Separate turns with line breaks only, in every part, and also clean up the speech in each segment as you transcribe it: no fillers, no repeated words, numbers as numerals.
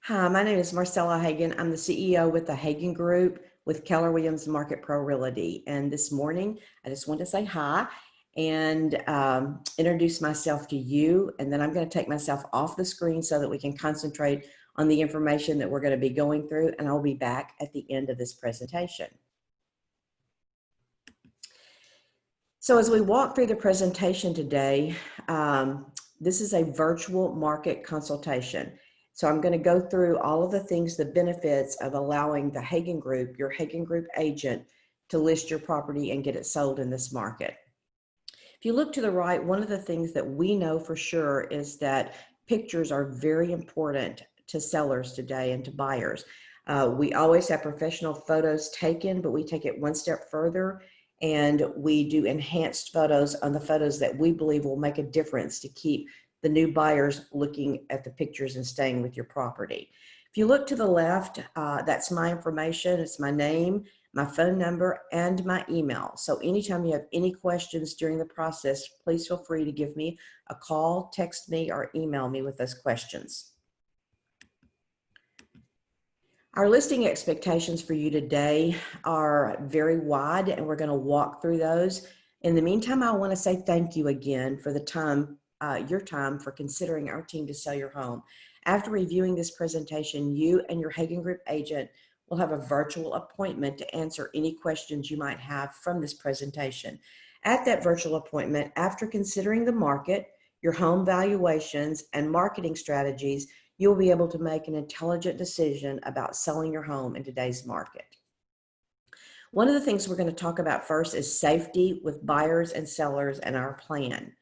Hi, my name is Marcella Hagan. I'm the CEO with the Hagan Group with Keller Williams Market Pro Realty. And this morning, I just want to say hi and introduce myself to you. And then I'm going to take myself off the screen so that we can concentrate on the information that we're going to be going through. And I'll be back at the end of this presentation. So as we walk through the presentation today, this is a virtual market consultation. So I'm going to go through all of the things, the benefits of allowing the Hagan Group, your Hagan Group agent, to list your property and get it sold in this market. If you look to the right, one of the things that we know for sure is that pictures are very important to sellers today and to buyers. We always have professional photos taken, but we take it one step further and we do enhanced photos on the photos that we believe will make a difference to keep the new buyers looking at the pictures and staying with your property. If you look to the left, that's my information. It's my name, my phone number, and my email. So anytime you have any questions during the process, please feel free to give me a call, text me, or email me with those questions. Our listing expectations for you today are very wide, and we're going to walk through those. In the meantime, I want to say thank you again for the time, your time for considering our team to sell your home. After reviewing this presentation, you and your Hagan Group agent will have a virtual appointment to answer any questions you might have from this presentation. At that virtual appointment, after considering the market, your home valuations, and marketing strategies, you'll be able to make an intelligent decision about selling your home in today's market. One of the things we're going to talk about first is safety with buyers and sellers and our plan.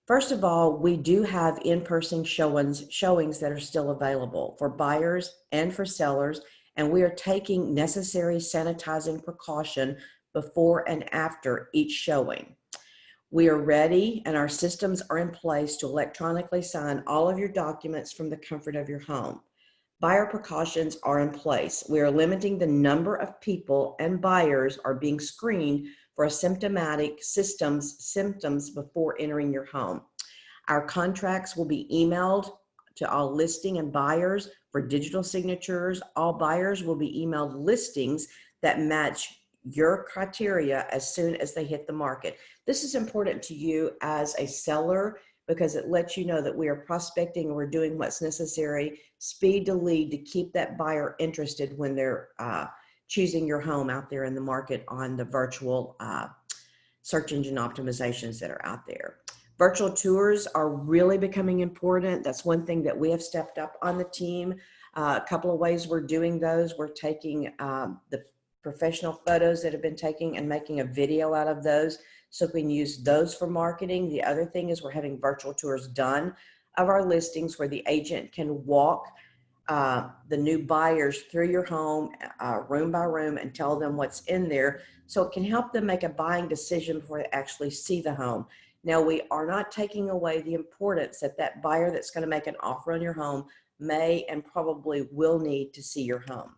First of all, we do have in-person showings that are still available for buyers and for sellers, and we are taking necessary sanitizing precaution before and after each showing. We are ready and our systems are in place to electronically sign all of your documents from the comfort of your home. Buyer precautions are in place. We are limiting the number of people and buyers are being screened for symptomatic symptoms before entering your home. Our contracts will be emailed to all listing and buyers for digital signatures. All buyers will be emailed listings that match your criteria as soon as they hit the market. This is important to you as a seller because it lets you know that we are prospecting and we're doing what's necessary, speed to lead, to keep that buyer interested when they're choosing your home out there in the market on the virtual search engine optimizations that are out there. Virtual tours are really becoming important. That's one thing that we have stepped up on the team. A couple of ways we're doing those. We're taking the professional photos that have been taken and making a video out of those so we can use those for marketing. The other thing is we're having virtual tours done of our listings where the agent can walk the new buyers through your home room by room and tell them what's in there, so it can help them make a buying decision before they actually see the home. Now, we are not taking away the importance that that buyer that's going to make an offer on your home may and probably will need to see your home.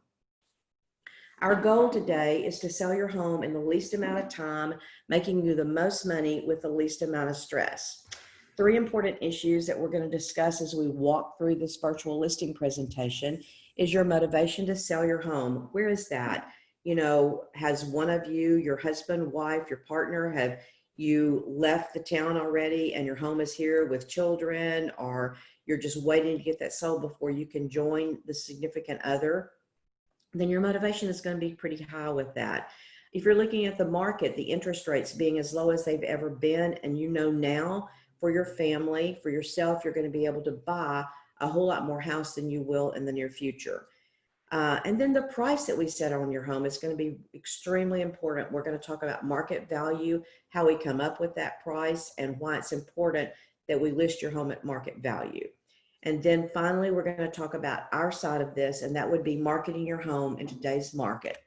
Our goal today is to sell your home in the least amount of time, making you the most money with the least amount of stress. 3 important issues that we're going to discuss as we walk through this virtual listing presentation is your motivation to sell your home. Where is that? You know, has one of you, your husband, wife, your partner, have you left the town already and your home is here with children, or you're just waiting to get that sold before you can join the significant other? Then your motivation is going to be pretty high with that. If you're looking at the market, the interest rates being as low as they've ever been, and you know now for your family, for yourself, you're going to be able to buy a whole lot more house than you will in the near future. And then the price that we set on your home is going to be extremely important. We're going to talk about market value, how we come up with that price, and why it's important that we list your home at market value. And then finally, we're going to talk about our side of this, and that would be marketing your home in today's market.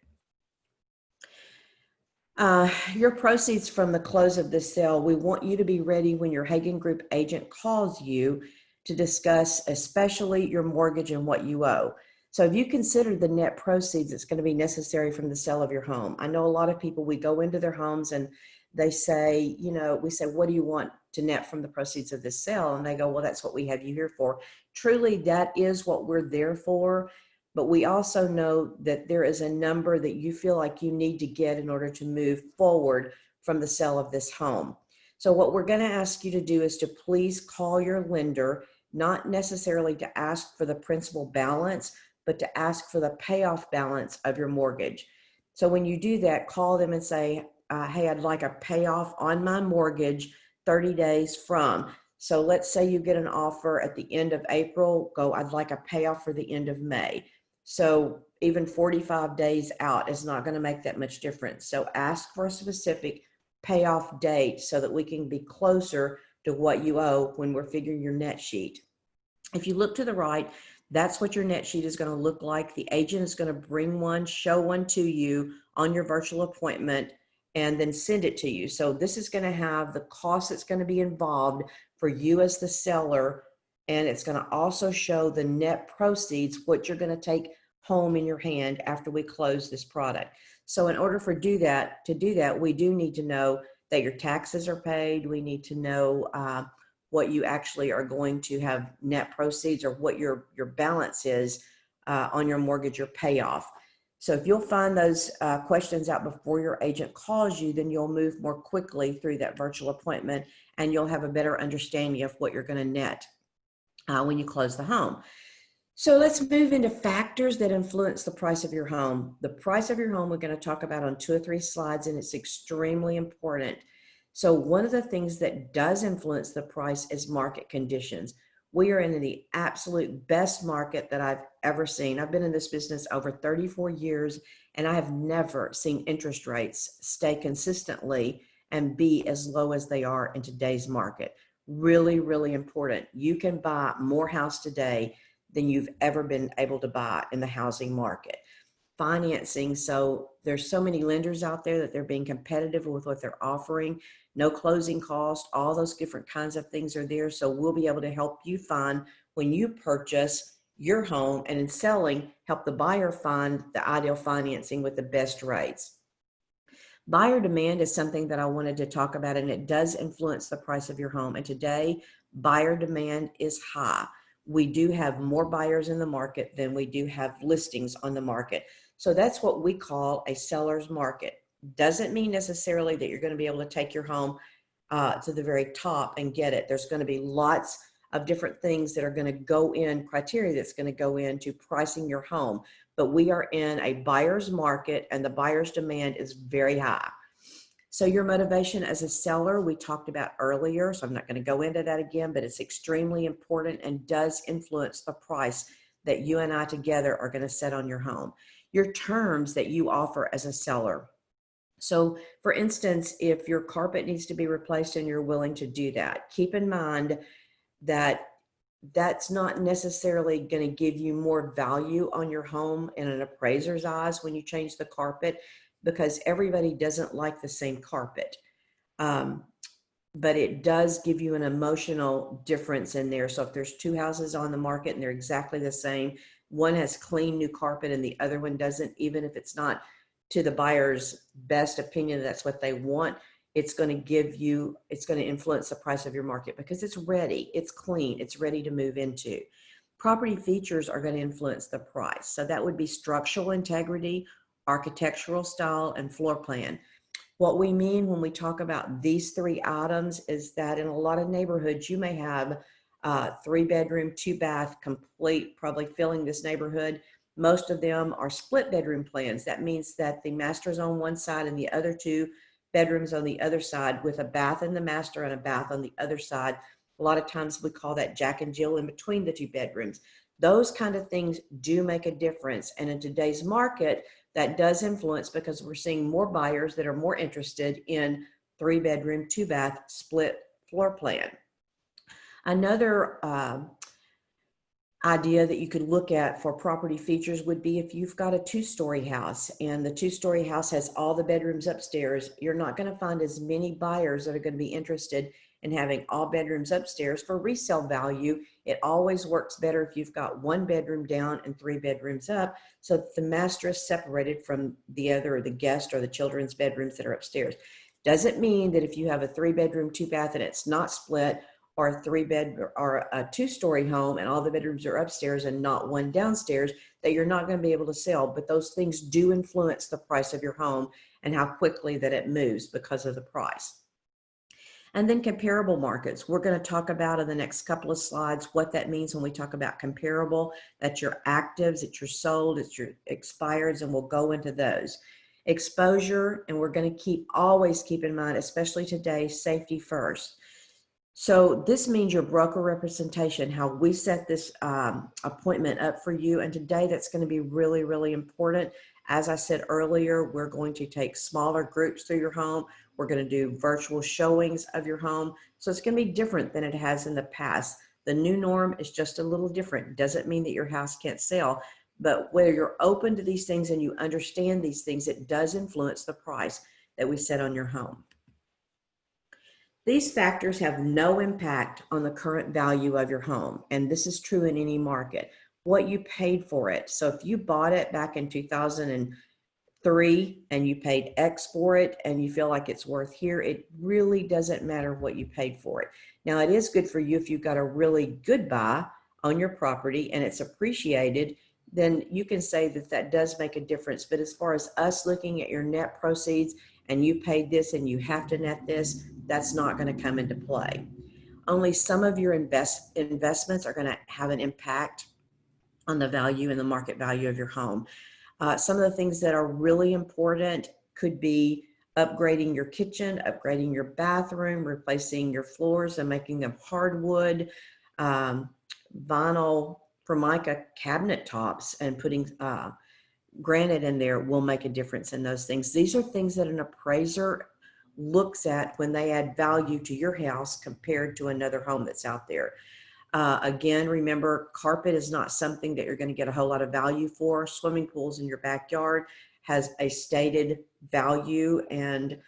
Your proceeds from the close of this sale, we want you to be ready when your Hagan Group agent calls you to discuss especially your mortgage and what you owe. So if you consider the net proceeds that's going to be necessary from the sale of your home. I know a lot of people, we go into their homes and they say, you know, we say, what do you want to net from the proceeds of this sale? And they go, well, that's what we have you here for. Truly, that is what we're there for. But we also know that there is a number that you feel like you need to get in order to move forward from the sale of this home. So what we're going to ask you to do is to please call your lender, not necessarily to ask for the principal balance, but to ask for the payoff balance of your mortgage. So when you do that, call them and say, hey, I'd like a payoff on my mortgage 30 days from. So let's say you get an offer at the end of April, go, I'd like a payoff for the end of May. So even 45 days out is not going to make that much difference. So ask for a specific payoff date so that we can be closer to what you owe when we're figuring your net sheet. If you look to the right, that's what your net sheet is going to look like. The agent is going to bring one, show one to you on your virtual appointment, and then send it to you. So this is going to have the cost that's going to be involved for you as the seller, and it's going to also show the net proceeds, what you're going to take home in your hand after we close this product. So in order to do that, we do need to know that your taxes are paid. We need to know what you actually are going to have net proceeds, or what your balance is on your mortgage or payoff. So if you'll find those questions out before your agent calls you, then you'll move more quickly through that virtual appointment, and you'll have a better understanding of what you're going to net when you close the home. So let's move into factors that influence the price of your home. The price of your home we're going to talk about on 2 or 3 slides, and it's extremely important. So one of the things that does influence the price is market conditions. We are in the absolute best market that I've ever seen. I've been in this business over 34 years, and I have never seen interest rates stay consistently and be as low as they are in today's market. Really, really important. You can buy more house today than you've ever been able to buy in the housing market. Financing, so there's so many lenders out there that they're being competitive with what they're offering. No closing cost, all those different kinds of things are there. So we'll be able to help you find, when you purchase your home, and in selling, help the buyer find the ideal financing with the best rates. Buyer demand is something that I wanted to talk about, and it does influence the price of your home. And today, buyer demand is high. We do have more buyers in the market than we do have listings on the market. So that's what we call a seller's market. Doesn't mean necessarily that you're going to be able to take your home to the very top and get it. There's going to be lots of different things that are going to go in, criteria that's going to go into pricing your home. But we are in a buyer's market, and the buyer's demand is very high. So your motivation as a seller, we talked about earlier, so I'm not going to go into that again, but it's extremely important and does influence the price that you and I together are going to set on your home. Your terms that you offer as a seller. So for instance, if your carpet needs to be replaced and you're willing to do that, keep in mind that that's not necessarily going to give you more value on your home in an appraiser's eyes when you change the carpet, because everybody doesn't like the same carpet. But it does give you an emotional difference in there. So if there's 2 houses on the market and they're exactly the same, one has clean new carpet and the other one doesn't, even if it's not to the buyer's best opinion, that's what they want, it's going to influence the price of your market, because it's ready, it's clean, it's ready to move into. Property features are going to influence the price. So that would be structural integrity, architectural style, and floor plan. What we mean when we talk about these 3 items is that in a lot of neighborhoods, you may have 3-bedroom, 2-bath, complete, probably filling this neighborhood. Most of them are split bedroom plans. That means that the master is on one side and the other 2 bedrooms on the other side, with a bath in the master and a bath on the other side. A lot of times we call that Jack and Jill in between the 2 bedrooms. Those kind of things do make a difference. And in today's market, that does influence, because we're seeing more buyers that are more interested in 3-bedroom, 2-bath, split floor plan. Another idea that you could look at for property features would be if you've got a 2-story house and the 2-story house has all the bedrooms upstairs, you're not going to find as many buyers that are going to be interested in having all bedrooms upstairs. For resale value, it always works better if you've got 1 bedroom down and 3 bedrooms up, so that the master is separated from the other, or the guest or the children's bedrooms that are upstairs. Doesn't mean that if you have a 3-bedroom, 2-bath and it's not split, or a 3-bed or a 2-story home and all the bedrooms are upstairs and not one downstairs, that you're not going to be able to sell. But those things do influence the price of your home and how quickly that it moves because of the price. And then comparable markets. We're going to talk about in the next couple of slides what that means when we talk about comparable. That's your actives, it's your sold, it's your expireds, and we'll go into those. Exposure, and we're going to always keep in mind, especially today, safety first. So this means your broker representation, how we set this appointment up for you. And today that's going to be really, really important. As I said earlier, we're going to take smaller groups through your home. We're going to do virtual showings of your home. So it's going to be different than it has in the past. The new norm is just a little different. Doesn't mean that your house can't sell, but where you're open to these things and you understand these things, it does influence the price that we set on your home. These factors have no impact on the current value of your home, and this is true in any market. What you paid for it. So if you bought it back in 2003 and you paid X for it and you feel like it's worth here, it really doesn't matter what you paid for it. Now, it is good for you if you've got a really good buy on your property and it's appreciated, then you can say that that does make a difference. But as far as us looking at your net proceeds and you paid this and you have to net this, that's not going to come into play. Only some of your investments are going to have an impact on the value and the market value of your home. Some of the things that are really important could be upgrading your kitchen, upgrading your bathroom, replacing your floors and making them hardwood, vinyl Formica cabinet tops, and putting granite in there will make a difference in those things. These are things that an appraiser looks at when they add value to your house compared to another home that's out there. Again, remember, carpet is not something that you're going to get a whole lot of value for. Swimming pools in your backyard has a stated value, and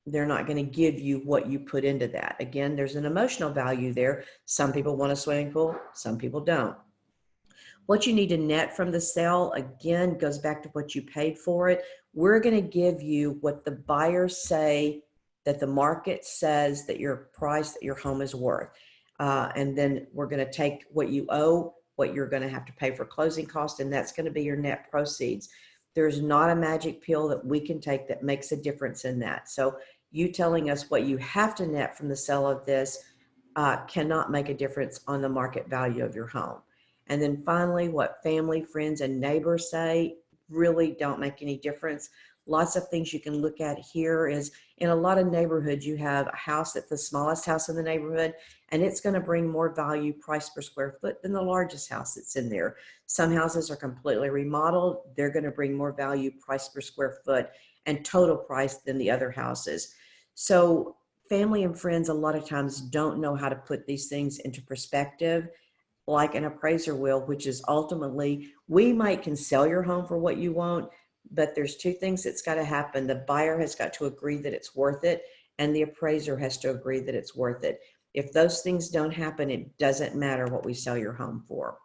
they're not going to give you what you put into that. Again, there's an emotional value there. Some people want a swimming pool, some people don't. What you need to net from the sale, again, goes back to what you paid for it. We're going to give you what the buyers say that the market says that your price, that your home is worth. And then we're going to take what you owe, what you're going to have to pay for closing costs, and that's going to be your net proceeds. There's not a magic pill that we can take that makes a difference in that. So you telling us what you have to net from the sale of this cannot make a difference on the market value of your home. And then finally, what family, friends, and neighbors say really don't make any difference. Lots of things you can look at here is in a lot of neighborhoods, you have a house that's the smallest house in the neighborhood, and it's going to bring more value price per square foot than the largest house that's in there. Some houses are completely remodeled. They're going to bring more value price per square foot and total price than the other houses. So family and friends a lot of times don't know how to put these things into perspective like an appraiser will, which is ultimately, we can sell your home for what you want, but there's two things that's got to happen. The buyer has got to agree that it's worth it, and the appraiser has to agree that it's worth it. If those things don't happen, it doesn't matter what we sell your home for.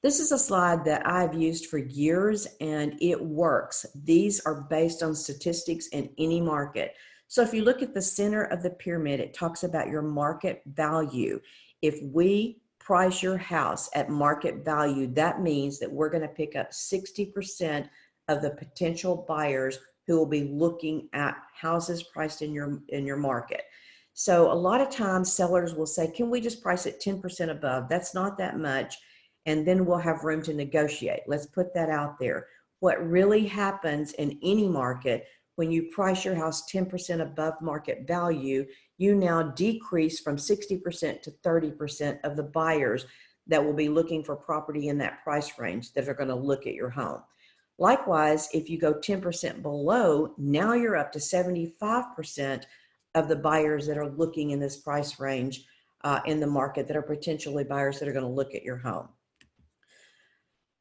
This is a slide that I've used for years, and it works. These are based on statistics in any market. So if you look at the center of the pyramid, it talks about your market value. If we price your house at market value, that means that we're going to pick up 60% of the potential buyers who will be looking at houses priced in your market. So a lot of times sellers will say, can we just price it 10% above? That's not that much. And then we'll have room to negotiate. Let's put that out there. What really happens in any market, when you price your house 10% above market value, you now decrease from 60% to 30% of the buyers that will be looking for property in that price range that are going to look at your home. Likewise, if you go 10% below, now you're up to 75% of the buyers that are looking in this price range in the market that are potentially buyers that are going to look at your home.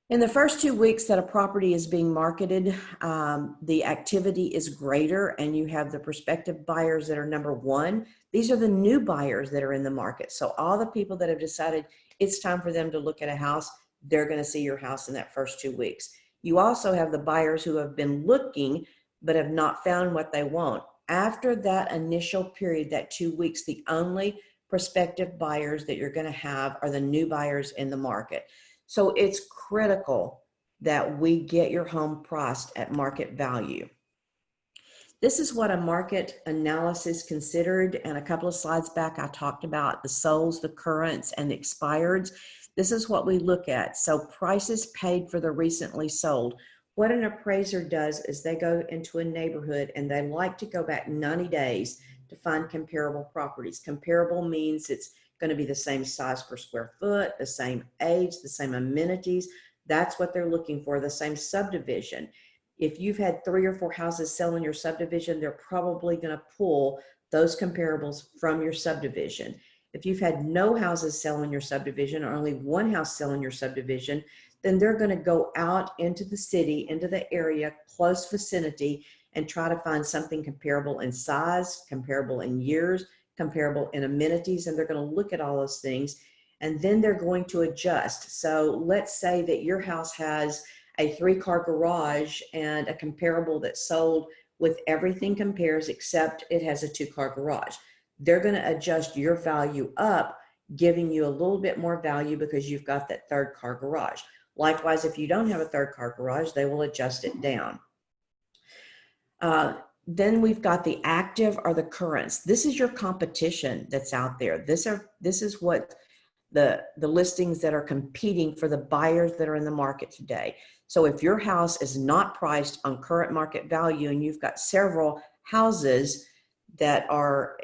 In the first 2 weeks that a property is being marketed, the activity is greater, and you have the prospective buyers that are number one. These are the new buyers that are in the market. So all the people that have decided it's time for them to look at a house, they're going to see your house in that first 2 weeks. You also have the buyers who have been looking, but have not found what they want. After that initial period, that 2 weeks, the only prospective buyers that you're going to have are the new buyers in the market. So it's critical that we get your home priced at market value. This is what a market analysis considered, and a couple of slides back I talked about the solds, the currents, and the expireds. This is what we look at. So prices paid for the recently sold. What an appraiser does is they go into a neighborhood and they like to go back 90 days to find comparable properties. Comparable means it's going to be the same size per square foot, the same age, the same amenities. That's what they're looking for, the same subdivision. If you've had 3 or 4 houses sell in your subdivision, they're probably going to pull those comparables from your subdivision. If you've had no houses sell in your subdivision or only 1 house sell in your subdivision, then they're going to go out into the city, into the area, close vicinity, and try to find something comparable in size, comparable in years, comparable in amenities, and they're going to look at all those things, and then they're going to adjust. So let's say that your house has a 3-car garage and a comparable that sold with everything compares except it has a 2-car garage. They're going to adjust your value up, giving you a little bit more value because you've got that 3rd-car garage. Likewise, if you don't have a 3rd-car garage, they will adjust it down. Then we've got the active or the currents. This is your competition that's out there. This is what the listings that are competing for the buyers that are in the market today. So if your house is not priced on current market value and you've got several houses that are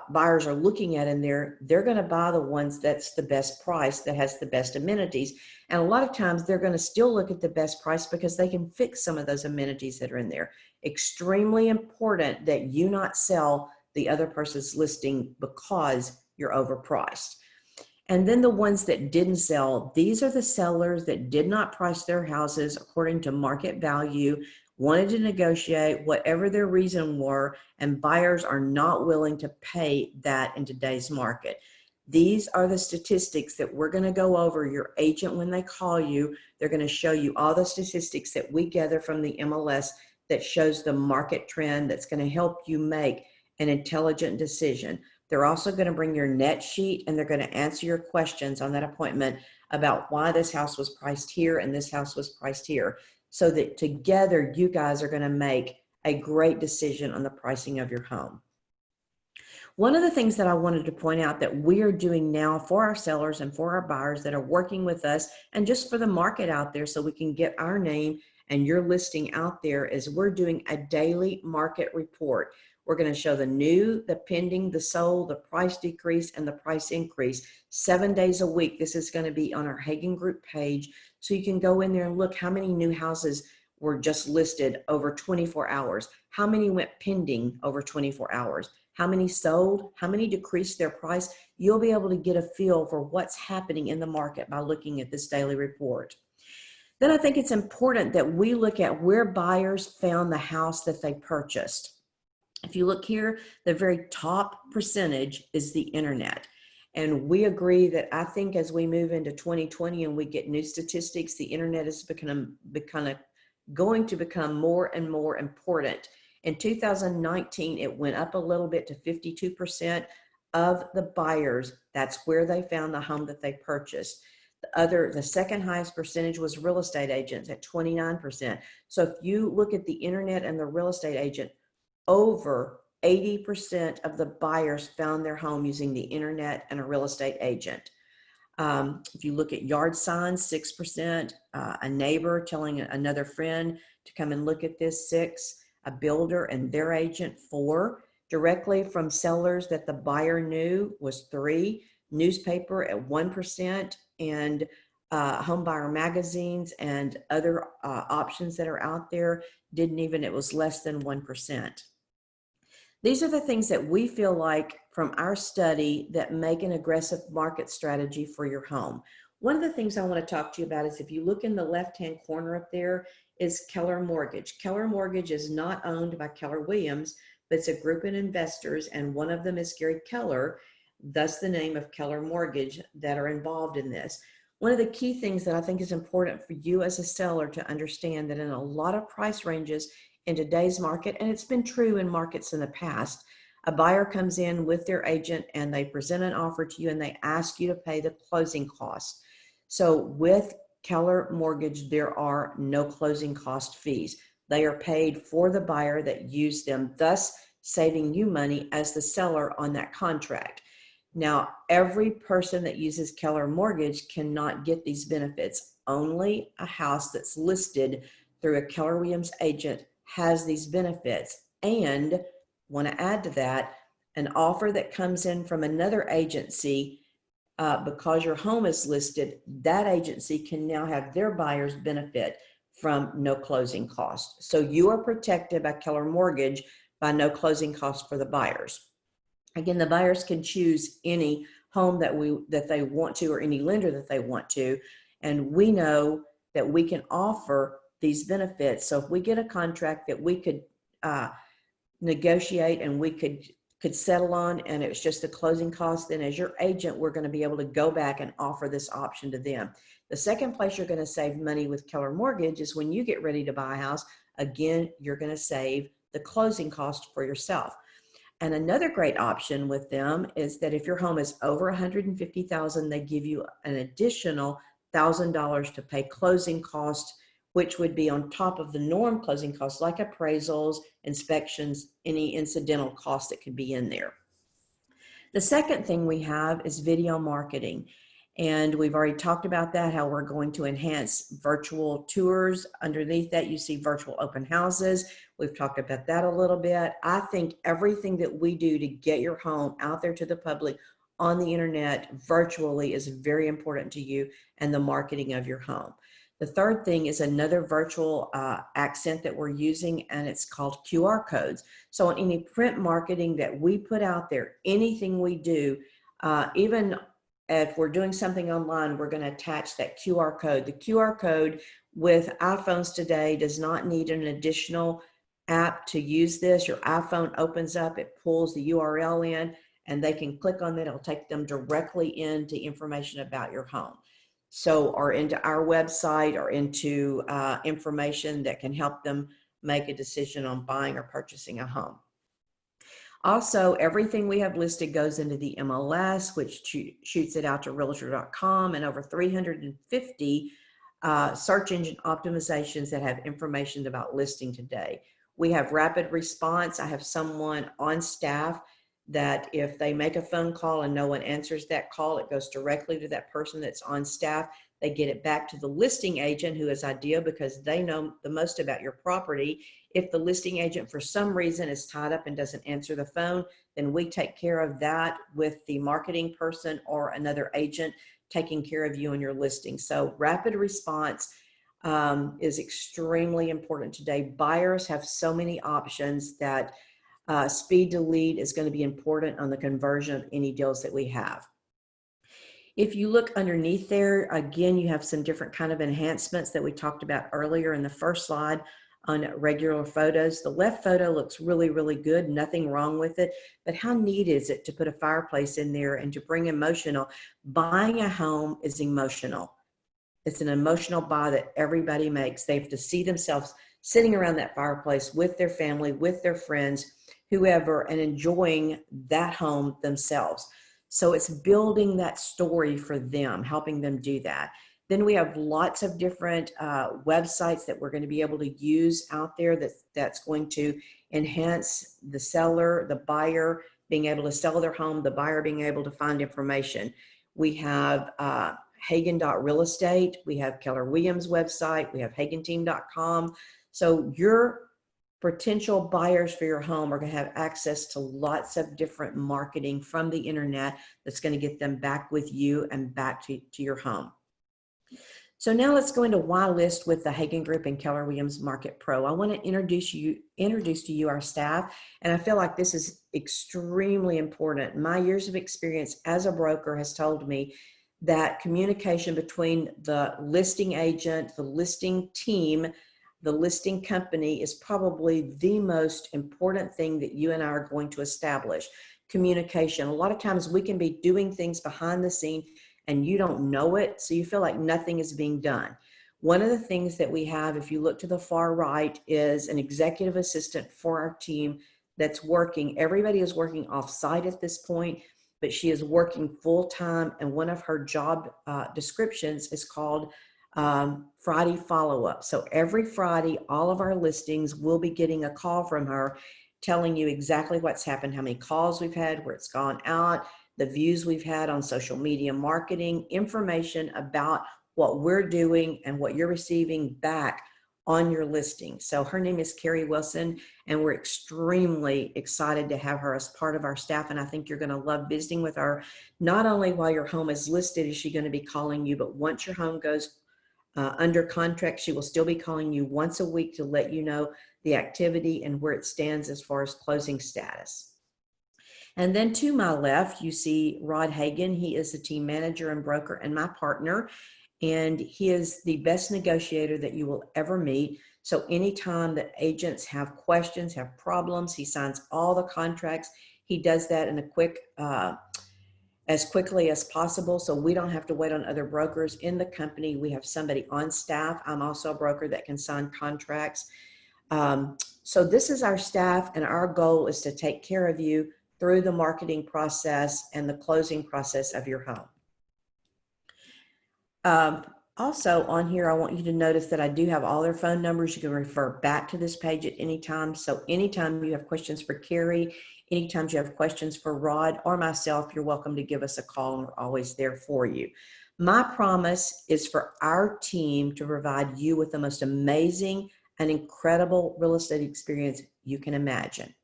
buyers are looking at in there, they're going to buy the ones that's the best price, that has the best amenities. And a lot of times they're going to still look at the best price because they can fix some of those amenities that are in there. Extremely important that you not sell the other person's listing because you're overpriced. And then the ones that didn't sell, these are the sellers that did not price their houses according to market value, wanted to negotiate, whatever their reason were, and buyers are not willing to pay that in today's market. These are the statistics that we're going to go over. Your agent, when they call you, they're going to show you all the statistics that we gather from the MLS that shows the market trend that's going to help you make an intelligent decision. They're also going to bring your net sheet and they're going to answer your questions on that appointment about why this house was priced here and this house was priced here, so that together you guys are going to make a great decision on the pricing of your home. One of the things that I wanted to point out that we are doing now for our sellers and for our buyers that are working with us and just for the market out there so we can get our name and your listing out there is we're doing a daily market report. We're going to show the new, the pending, the sold, the price decrease, and the price increase 7 days a week. This is going to be on our Hagen Group page. So you can go in there and look how many new houses were just listed over 24 hours. How many went pending over 24 hours? How many sold? How many decreased their price? You'll be able to get a feel for what's happening in the market by looking at this daily report. Then I think it's important that we look at where buyers found the house that they purchased. If you look here, the very top percentage is the internet. And we agree that I think as we move into 2020 and we get new statistics, the internet is going to become more and more important. In 2019, it went up a little bit to 52% of the buyers. That's where they found the home that they purchased. The second highest percentage was real estate agents at 29%. So if you look at the internet and the real estate agent, over 80% of the buyers found their home using the internet and a real estate agent. If you look at yard signs, 6%, a neighbor telling another friend to come and look at this, 6%, a builder and their agent, 4%, directly from sellers that the buyer knew was 3%, newspaper at 1%, and home buyer magazines and other options that are out there it was less than 1%. These are the things that we feel like from our study that make an aggressive market strategy for your home. One of the things I want to talk to you about is if you look in the left-hand corner up there is Keller Mortgage. Keller Mortgage is not owned by Keller Williams, but it's a group of investors, and one of them is Gary Keller, thus the name of Keller Mortgage, that are involved in this. One of the key things that I think is important for you as a seller to understand that in a lot of price ranges in today's market, and it's been true in markets in the past, a buyer comes in with their agent and they present an offer to you and they ask you to pay the closing costs. So with Keller Mortgage, there are no closing cost fees. They are paid for the buyer that used them, thus saving you money as the seller on that contract. Now, every person that uses Keller Mortgage cannot get these benefits. Only a house that's listed through a Keller Williams agent has these benefits. And want to add to that, an offer that comes in from another agency, because your home is listed, that agency can now have their buyers benefit from no closing costs. So you are protected by Keller Mortgage by no closing costs for the buyers. Again, the buyers can choose any home that they want to, or any lender that they want to, and we know that we can offer these benefits. So if we get a contract that we could negotiate and we could settle on, and it's just the closing costs, then as your agent, we're going to be able to go back and offer this option to them. The second place you're going to save money with Keller Mortgage is when you get ready to buy a house. Again, you're going to save the closing cost for yourself. And another great option with them is that if your home is over $150,000, they give you an additional $1,000 to pay closing costs, which would be on top of the norm closing costs like appraisals, inspections, any incidental costs that could be in there. The second thing we have is video marketing. And we've already talked about that, how we're going to enhance virtual tours. Underneath that, you see virtual open houses. We've talked about that a little bit. I think everything that we do to get your home out there to the public on the internet virtually is very important to you and the marketing of your home. The third thing is another virtual accent that we're using, and it's called QR codes. So on any print marketing that we put out there, anything we do, even if we're doing something online, we're going to attach that QR code. The QR code with iPhones today does not need an additional app to use this. Your iPhone opens up, it pulls the URL in, and they can click on that. It'll take them directly into information about your home. So, or into our website, or into information that can help them make a decision on buying or purchasing a home. Also, everything we have listed goes into the MLS, which shoots it out to realtor.com, and over 350 search engine optimizations that have information about listing today. We have rapid response. I have someone on staff that if they make a phone call and no one answers that call, it goes directly to that person that's on staff. They get it back to the listing agent, who is ideal because they know the most about your property. If the listing agent for some reason is tied up and doesn't answer the phone, then we take care of that with the marketing person or another agent taking care of you and your listing. So rapid response is extremely important today. Buyers have so many options that speed to lead is going to be important on the conversion of any deals that we have. If you look underneath there, again, you have some different kind of enhancements that we talked about earlier in the first slide on regular photos. The left photo looks really, really good. Nothing wrong with it. But how neat is it to put a fireplace in there and to bring emotional? Buying a home is emotional. It's an emotional buy that everybody makes. They have to see themselves sitting around that fireplace with their family, with their friends, whoever, and enjoying that home themselves. So it's building that story for them, helping them do that. Then we have lots of different websites that we're going to be able to use out there that's going to enhance the seller, the buyer being able to sell their home, the buyer being able to find information. We have Hagen.real estate, we have Keller Williams website, we have hagenteam.com. So your potential buyers for your home are going to have access to lots of different marketing from the internet that's going to get them back with you and back to your home. So now let's go into why list with the Hagen Group and Keller Williams Market Pro. I want to introduce to you our staff, and I feel like this is extremely important. My years of experience as a broker has told me that communication between the listing agent, the listing team, the listing company is probably the most important thing that you and I are going to establish. Communication. A lot of times we can be doing things behind the scene and you don't know it, so you feel like nothing is being done. One of the things that we have, if you look to the far right, is an executive assistant for our team that's working. Everybody is working off-site at this point, but she is working full-time, and one of her job descriptions is called Friday follow-up. So every Friday, all of our listings will be getting a call from her telling you exactly what's happened, how many calls we've had, where it's gone out, the views we've had on social media marketing, information about what we're doing and what you're receiving back on your listing. So her name is Carrie Wilson, and we're extremely excited to have her as part of our staff. And I think you're going to love visiting with her. Not only while your home is listed is she going to be calling you, but once your home goes under contract, she will still be calling you once a week to let you know the activity and where it stands as far as closing status. And then to my left, you see Rod Hagan. He is the team manager and broker and my partner, and he is the best negotiator that you will ever meet. So anytime that agents have questions, have problems, he signs all the contracts. He does that in a quick as quickly as possible, so we don't have to wait on other brokers in the company. We have somebody on staff. I'm also a broker that can sign contracts. So this is our staff, and our goal is to take care of you through the marketing process and the closing process of your home. Also on here, I want you to notice that I do have all their phone numbers. You can refer back to this page at any time. So anytime you have questions for Carrie, anytime you have questions for Rod or myself, you're welcome to give us a call, and we're always there for you. My promise is for our team to provide you with the most amazing and incredible real estate experience you can imagine.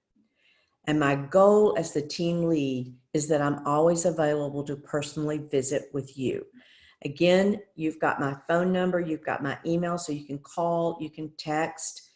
And my goal as the team lead is that I'm always available to personally visit with you. Again, you've got my phone number, you've got my email, so you can call, you can text,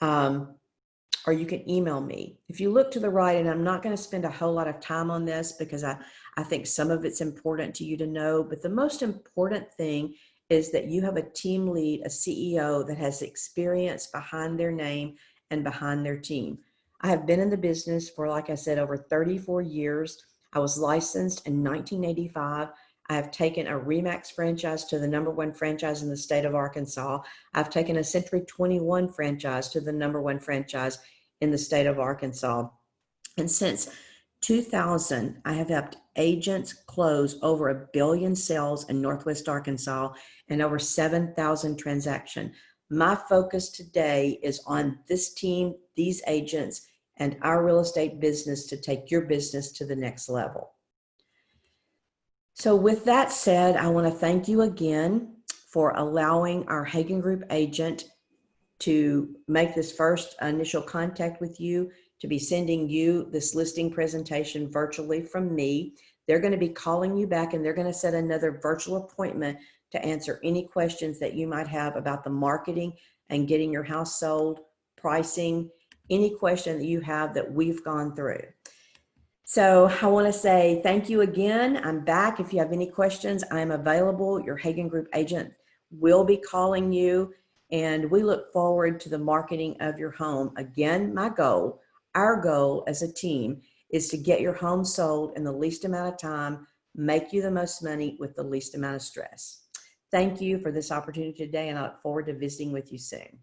or you can email me. If you look to the right, and I'm not going to spend a whole lot of time on this because I think some of it's important to you to know, but the most important thing is that you have a team lead, a CEO that has experience behind their name and behind their team. I have been in the business for, like I said, over 34 years. I was licensed in 1985. I have taken a RE/MAX franchise to the #1 franchise in the state of Arkansas. I've taken a Century 21 franchise to the #1 franchise in the state of Arkansas. And since 2000, I have helped agents close over 1 billion sales in Northwest Arkansas and over 7,000 transactions. My focus today is on this team, these agents, and our real estate business to take your business to the next level. So with that said, I want to thank you again for allowing our Hagan Group agent to make this first initial contact with you, to be sending you this listing presentation virtually from me. They're going to be calling you back, and they're going to set another virtual appointment to answer any questions that you might have about the marketing and getting your house sold, pricing, any question that you have that we've gone through. So I want to say thank you again. I'm back. If you have any questions, I'm available. Your Hagan Group agent will be calling you, and we look forward to the marketing of your home. Again, our goal as a team is to get your home sold in the least amount of time, make you the most money with the least amount of stress. Thank you for this opportunity today, and I look forward to visiting with you soon.